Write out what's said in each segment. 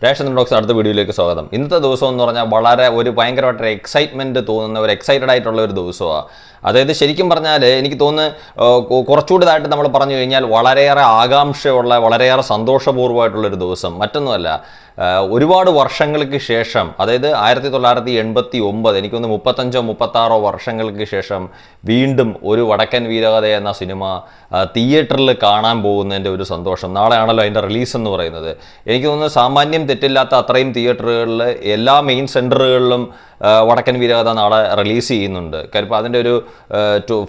Ration docs അടുത്ത വീഡിയോയിലേക്ക് സ്വാഗതം. ഇന്നത്തെ ദിവസം എന്ന് പറഞ്ഞാൽ വളരെ ഒരു ഭയങ്കരമായിട്ടൊരു എക്സൈറ്റ്മെൻറ്റ് തോന്നുന്ന ഒരു എക്സൈറ്റഡ് ആയിട്ടുള്ള ഒരു ദിവസമാണ്. അതായത് ശരിക്കും പറഞ്ഞാൽ എനിക്ക് തോന്നുന്നു കുറച്ചുകൂടി ഇതായിട്ട് നമ്മൾ പറഞ്ഞു കഴിഞ്ഞാൽ വളരെയേറെ ആകാംക്ഷയുള്ള വളരെയേറെ സന്തോഷപൂർവ്വമായിട്ടുള്ളൊരു ദിവസം. മറ്റൊന്നുമല്ല, ഒരുപാട് വർഷങ്ങൾക്ക് ശേഷം, അതായത് 1989 എനിക്കൊന്ന് 35-36 വർഷങ്ങൾക്ക് ശേഷം വീണ്ടും ഒരു വടക്കൻ വീരകഥ എന്ന സിനിമ തിയേറ്ററിൽ കാണാൻ പോകുന്നതിൻ്റെ ഒരു സന്തോഷം. നാളെയാണല്ലോ അതിൻ്റെ റിലീസ് എന്ന് പറയുന്നത്. എനിക്ക് തോന്നുന്നു സാമാന്യം തെറ്റില്ലാത്ത അത്രയും തിയേറ്ററുകളിൽ എല്ലാ മെയിൻ സെൻറ്ററുകളിലും വടക്കൻ വീരകഥ നാളെ റിലീസ് ചെയ്യുന്നുണ്ട്. കാര്യം അതിൻ്റെ ഒരു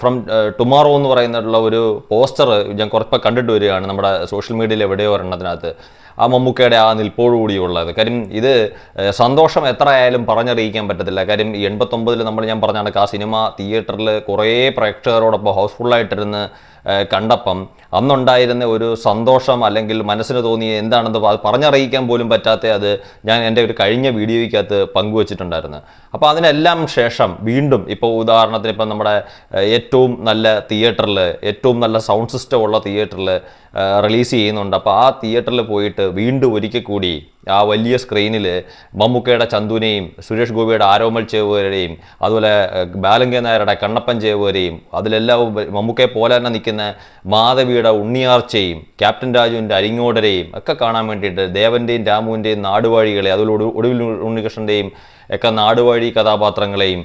ഫ്രം ടുമാറോ എന്ന് പറയുന്നുള്ള ഒരു പോസ്റ്റർ ഞാൻ കുറച്ച് കണ്ടിട്ട് വരികയാണ് നമ്മുടെ സോഷ്യൽ മീഡിയയിൽ എവിടെയോ ഒരെണ്ണത്തിനകത്ത്. ആ മമ്മൂക്കയുടെ ആ നിൽപ്പോടുകൂടിയുള്ളത്. കാര്യം ഇത് സന്തോഷം എത്ര ആയാലും പറഞ്ഞറിയിക്കാൻ പറ്റത്തില്ല. കാര്യം 89 ഞാൻ പറഞ്ഞ കണക്ക് ആ സിനിമ തിയേറ്ററിൽ കുറേ പ്രേക്ഷകരോടൊപ്പം ഹൗസ്ഫുള്ളായിട്ടിരുന്ന് കണ്ടപ്പം അന്നുണ്ടായിരുന്ന ഒരു സന്തോഷം അല്ലെങ്കിൽ മനസ്സിന് തോന്നിയ എന്താണെന്ന് പറഞ്ഞറിയിക്കാൻ പോലും പറ്റാത്ത അത് ഞാൻ എൻ്റെ ഒരു കഴിഞ്ഞ വീഡിയോയ്ക്കകത്ത് പങ്കുവച്ചിട്ടുണ്ടായിരുന്നു. അപ്പോൾ അതിനെല്ലാം ശേഷം വീണ്ടും ഇപ്പോൾ ഉദാഹരണത്തിന് ഇപ്പം നമ്മുടെ ഏറ്റവും നല്ല തിയേറ്ററിൽ ഏറ്റവും നല്ല സൗണ്ട് സിസ്റ്റം ഉള്ള തിയേറ്ററിൽ റിലീസ് ചെയ്യുന്നുണ്ട്. അപ്പോൾ ആ തിയേറ്ററിൽ പോയിട്ട് വീണ്ടും ഒരിക്കൽ കൂടി ആ വലിയ സ്ക്രീനിൽ മമ്മൂക്കയുടെ ചന്തുവിനെയും സുരേഷ് ഗോപിയുടെ ആരോമൽ ചേവുവരെയും അതുപോലെ ബാലങ്കേ നായരുടെ കണ്ണപ്പൻ ചേവുവരെയും അതിലെല്ലാം മമ്മൂക്കയെ പോലെ തന്നെ നിൽക്കുന്ന മാധവിയുടെ ഉണ്ണിയാർച്ചയും ക്യാപ്റ്റൻ രാജുവിൻ്റെ അരിങ്ങോടരെയും ഒക്കെ കാണാൻ വേണ്ടിയിട്ട് ദേവൻ്റെയും രാമുവിൻ്റെയും നാടുവാഴികളെ അതുപോലെ ഒടുവിൽ ഉണ്ണികൃഷ്ണൻ്റെയും ഒക്കെ നാടുവാഴി കഥാപാത്രങ്ങളെയും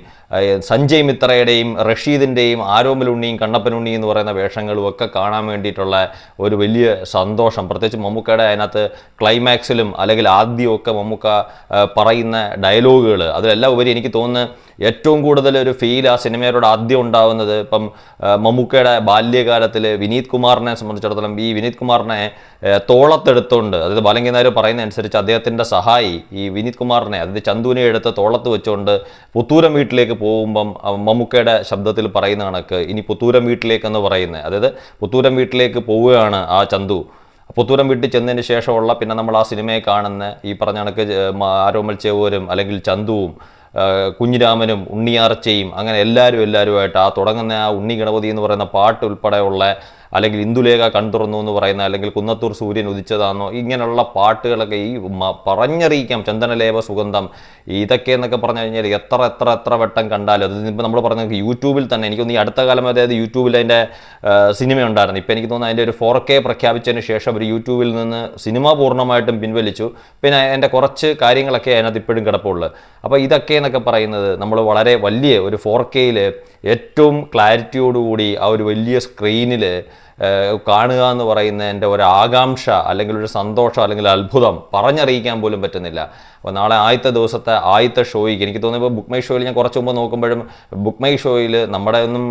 സഞ്ജയ് മിത്രയുടെയും റഷീദിൻ്റെയും ആരോമൽ ഉണ്ണിയും കണ്ണപ്പൻ ഉണ്ണി എന്ന് പറയുന്ന വേഷങ്ങളും ഒക്കെ കാണാൻ വേണ്ടിയിട്ടുള്ള ഒരു വലിയ സന്തോഷം. പ്രത്യേകിച്ച് മമ്മൂക്കയുടെ അതിനകത്ത് ക്ലൈമാക്സിലും അല്ലെങ്കിൽ ആദ്യമൊക്കെ മമ്മൂക്ക പറയുന്ന ഡയലോഗുകൾ അതിലെല്ലാം ഉപരി എനിക്ക് തോന്നുന്നു ഏറ്റവും കൂടുതൽ ഒരു ഫീൽ ആ സിനിമയോട് ആദ്യം ഉണ്ടാവുന്നത് ഇപ്പം മമ്മൂക്കയുടെ ബാല്യകാലത്തിൽ വിനീത് കുമാറിനെ സംബന്ധിച്ചിടത്തോളം ഈ വിനീത് കുമാറിനെ തോളത്തെടുത്തുകൊണ്ട്, അതായത് ബാലങ്കേ നായർ പറയുന്ന അനുസരിച്ച് അദ്ദേഹത്തിൻ്റെ സഹായി ഈ വിനീത് കുമാറിനെ, അതായത് ചന്തുവിനെ എടുത്ത് തോളത്ത് വെച്ചുകൊണ്ട് പുത്തൂരം വീട്ടിലേക്ക് പോകുമ്പം മമ്മൂക്കയുടെ ശബ്ദത്തിൽ പറയുന്ന കണക്ക് ഇനി പുത്തൂരം വീട്ടിലേക്കെന്ന് പറയുന്നത്, അതായത് പുത്തൂരം വീട്ടിലേക്ക് പോവുകയാണ് ആ ചന്തു. പുത്തൂരം വീട്ടിൽ ചെന്നതിന് ശേഷമുള്ള പിന്നെ നമ്മൾ ആ സിനിമയെ കാണുന്ന ഈ പറഞ്ഞ കണക്ക് ആരോമൽ ചേവൂരും അല്ലെങ്കിൽ ചന്തുവും കുഞ്ഞിരാമനും ഉണ്ണിയാർച്ചയും അങ്ങനെ എല്ലാവരുമായിട്ട് ആ തുടങ്ങുന്ന ആ ഉണ്ണി ഗണപതി എന്ന് പറയുന്ന പാട്ട് ഉൾപ്പെടെയുള്ള അല്ലെങ്കിൽ ഇന്ദുലേഖ കൺതുറന്നു എന്ന് പറയുന്ന അല്ലെങ്കിൽ കുന്നത്തൂർ സൂര്യൻ ഉദിച്ചതാണോ ഇങ്ങനെയുള്ള പാട്ടുകളൊക്കെ ഈ പറഞ്ഞറിയിക്കാം. ചന്ദനലേപ സുഗന്ധം ഇതൊക്കെ എന്നൊക്കെ പറഞ്ഞു കഴിഞ്ഞാൽ എത്ര വട്ടം കണ്ടാലും അത് ഇപ്പോൾ നമ്മൾ പറഞ്ഞ യൂട്യൂബിൽ തന്നെ എനിക്കൊന്ന് ഈ അടുത്ത കാലം അതായത് യൂട്യൂബിൽ അതിൻ്റെ സിനിമ ഉണ്ടായിരുന്നു. ഇപ്പോൾ എനിക്ക് തോന്നുന്നു അതിൻ്റെ ഒരു 4K പ്രഖ്യാപിച്ചതിന് ശേഷം ഒരു യൂട്യൂബിൽ നിന്ന് സിനിമ പൂർണ്ണമായിട്ടും പിൻവലിച്ചു. പിന്നെ അതിൻ്റെ കുറച്ച് കാര്യങ്ങളൊക്കെ അതിനകത്ത് ഇപ്പോഴും കിടപ്പുള്ളൂ. അപ്പോൾ ഇതൊക്കെ എന്നൊക്കെ പറയുന്നത് നമ്മൾ വളരെ വലിയ ഒരു 4Kയിൽ ഏറ്റവും ക്ലാരിറ്റിയോടുകൂടി ആ ഒരു വലിയ സ്ക്രീനിൽ കാണുക എന്ന് പറയുന്നതിൻ്റെ ഒരു ആകാംക്ഷ അല്ലെങ്കിൽ ഒരു സന്തോഷം അല്ലെങ്കിൽ അത്ഭുതം പറഞ്ഞറിയിക്കാൻ പോലും പറ്റുന്നില്ല. അപ്പോൾ നാളെ ആദ്യത്തെ ഷോയ്ക്ക് എനിക്ക് തോന്നുന്നു ഇപ്പോൾ ബുക്ക് മൈ ഷോയിൽ ഞാൻ കുറച്ച് മുമ്പ് നോക്കുമ്പോഴും ബുക്ക് മൈ ഷോയിൽ നമ്മുടെ ഒന്നും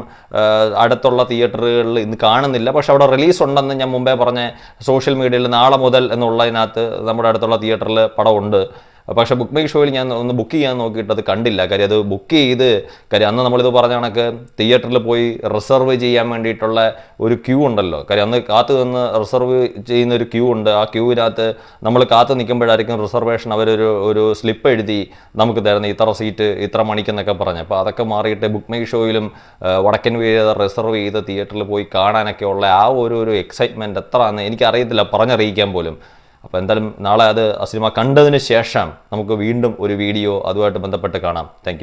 അടുത്തുള്ള തിയേറ്ററുകളിൽ ഇന്ന് കാണുന്നില്ല. പക്ഷെ അവിടെ റിലീസ് ഉണ്ടെന്ന് ഞാൻ മുമ്പേ പറഞ്ഞ സോഷ്യൽ മീഡിയയിൽ നാളെ മുതൽ എന്നുള്ളതിനകത്ത് നമ്മുടെ അടുത്തുള്ള തിയേറ്ററിൽ പടമുണ്ട്. പക്ഷേ ബുക്ക് മൈ ഷോയിൽ ഞാൻ ഒന്ന് ബുക്ക് ചെയ്യാൻ നോക്കിയിട്ട് അത് കണ്ടില്ല. കാര്യം അത് ബുക്ക് ചെയ്ത് കാര്യം അന്ന് നമ്മളിത് പറഞ്ഞ കണക്ക് തിയേറ്ററിൽ പോയി റിസർവ് ചെയ്യാൻ വേണ്ടിയിട്ടുള്ള ഒരു ക്യൂ ഉണ്ടല്ലോ. കാര്യം അന്ന് കാത്തു നിന്ന് റിസർവ് ചെയ്യുന്ന ഒരു ക്യൂ ഉണ്ട്. ആ ക്യൂവിനകത്ത് നമ്മൾ കാത്തു നിൽക്കുമ്പോഴായിരിക്കും റിസർവേഷൻ അവരൊരു സ്ലിപ്പ് എഴുതി നമുക്ക് തരുന്ന ഇത്ര സീറ്റ് ഇത്ര മണിക്കെന്നൊക്കെ പറഞ്ഞ്. അപ്പോൾ അതൊക്കെ മാറിയിട്ട് ബുക്ക് മൈ ഷോയിലും വടക്കൻ വീഴ റിസർവ് ചെയ്ത് തിയേറ്ററിൽ പോയി കാണാനൊക്കെ ഉള്ള ആ ഒരു എക്സൈറ്റ്മെൻറ്റ് എത്രയാണെന്ന് എനിക്കറിയത്തില്ല പറഞ്ഞറിയിക്കാൻ പോലും. അപ്പോൾ എന്തായാലും നാളെ ആ സിനിമ കണ്ടതിന് ശേഷം നമുക്ക് വീണ്ടും ഒരു വീഡിയോ അതുമായിട്ട് ബന്ധപ്പെട്ട് കാണാം. Thank you.